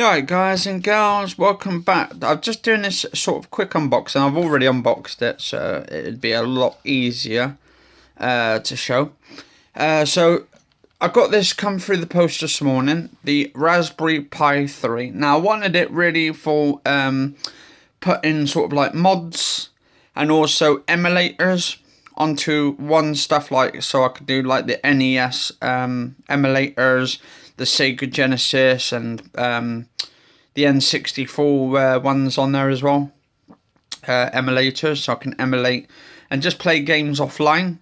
Alright guys and girls, welcome back. I'm just doing this sort of quick unboxing. I've already unboxed it, so it'd be a lot easier to show. So I got this come through the post this morning, the Raspberry Pi 3. Now I wanted it really for putting sort of like mods and also emulators onto one stuff, like so I could do like the NES emulators, the Sega Genesis, and the N64 ones on there as well, emulators, so I can emulate and just play games offline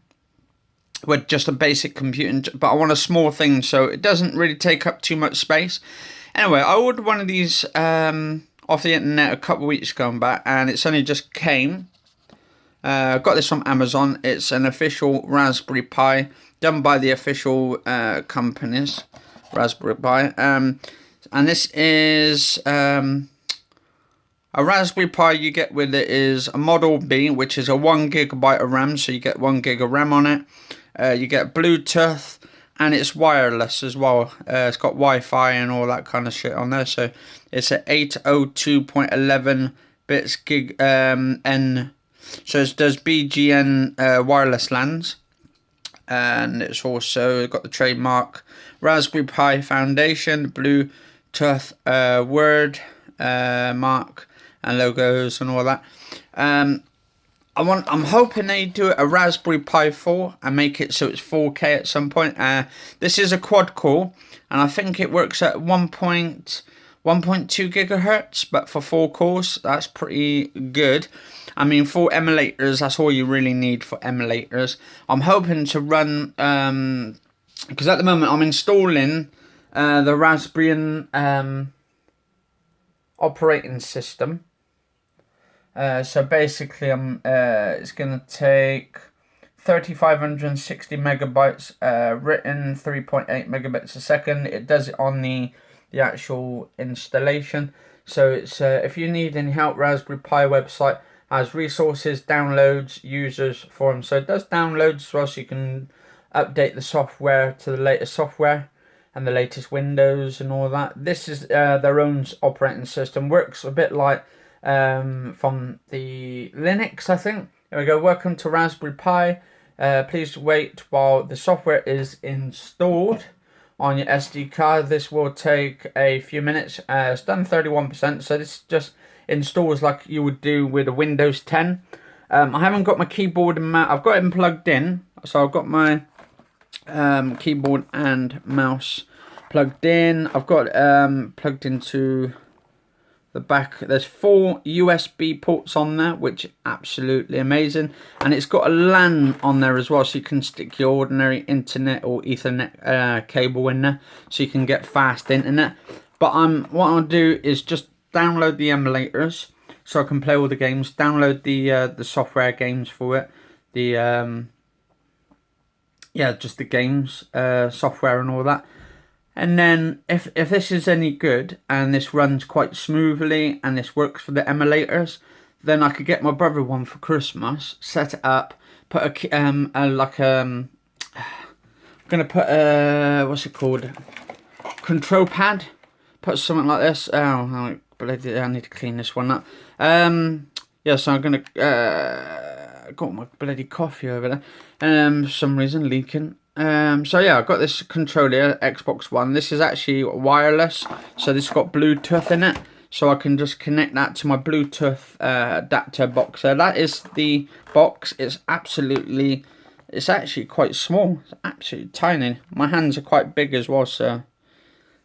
with just a basic computer. But I want a small thing so it doesn't really take up too much space. Anyway, I ordered one of these off the internet a couple of weeks ago back, and it's only just came. I got this from Amazon. It's an official Raspberry Pi done by the official companies, Raspberry Pi. And this is a Raspberry Pi you get with it is a Model B, which is a 1 GB of RAM, so you get 1 gig of RAM on it. You get Bluetooth, and it's wireless as well. It's got Wi-Fi and all that kind of shit on there. So it's at 802.11 bits gig N. So it does BGN wireless LANs, and it's also got the trademark Raspberry Pi Foundation, Bluetooth word mark and logos and all that. I'm hoping they do a Raspberry Pi 4 and make it so it's 4K at some point. This is a quad core, and I think it works at 1.2 gigahertz, but for 4 cores, that's pretty good. I mean, for emulators, that's all you really need for emulators. I'm hoping to run, because at the moment I'm installing the Raspbian operating system. So basically, it's going to take 3,560 megabytes, written 3.8 megabits a second. It does it on the actual installation. So it's if you need any help, Raspberry Pi website has resources, downloads, users, forums. So it does downloads as well, so you can update the software to the latest software and the latest Windows and all that. This is their own operating system. Works a bit like from the Linux, I think. There we go. Welcome to Raspberry Pi. Please wait while the software is installed on your SD card. This will take a few minutes. It's done 31%, so this just installs like you would do with a Windows 10. I haven't got my keyboard and mouse. I've got it plugged in, so I've got my keyboard and mouse plugged in. I've got plugged into the back. There's 4 USB ports on there, which is absolutely amazing, and it's got a LAN on there as well, so you can stick your ordinary internet or Ethernet cable in there, so you can get fast internet. But what I'll do is just download the emulators so I can play all the games. Download the software games for it. The just the games software and all that. And then if this is any good and this runs quite smoothly and this works for the emulators, then I could get my brother one for Christmas, set it up, put I'm gonna put what's it called, control pad, put something like this. Oh, I need to clean this one up. Yeah, so I'm gonna got my bloody coffee over there. For some reason leaking. So yeah, I've got this controller, Xbox One. This is actually wireless, so this has got Bluetooth in it, so I can just connect that to my Bluetooth adapter box. So that is the box. It's actually quite small. It's absolutely tiny. My hands are quite big as well, so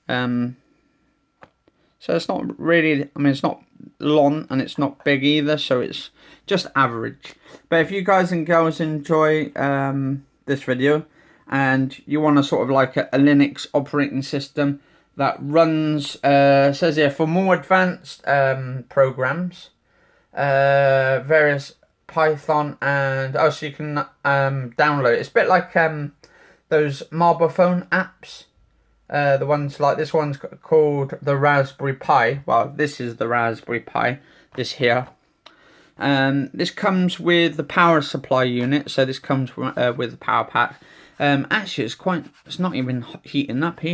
so it's not really, I mean, it's not long and it's not big either, so it's just average. But if you guys and girls enjoy this video and you want a sort of like a Linux operating system that runs, says here, for more advanced programs, various Python, and so you can download it. It's a bit like those mobile phone apps. The ones like this one's called the Raspberry Pi. Well, this is the Raspberry Pi, this here. This comes with the power supply unit, so this comes with the power pack. Actually, it's not even heating up here.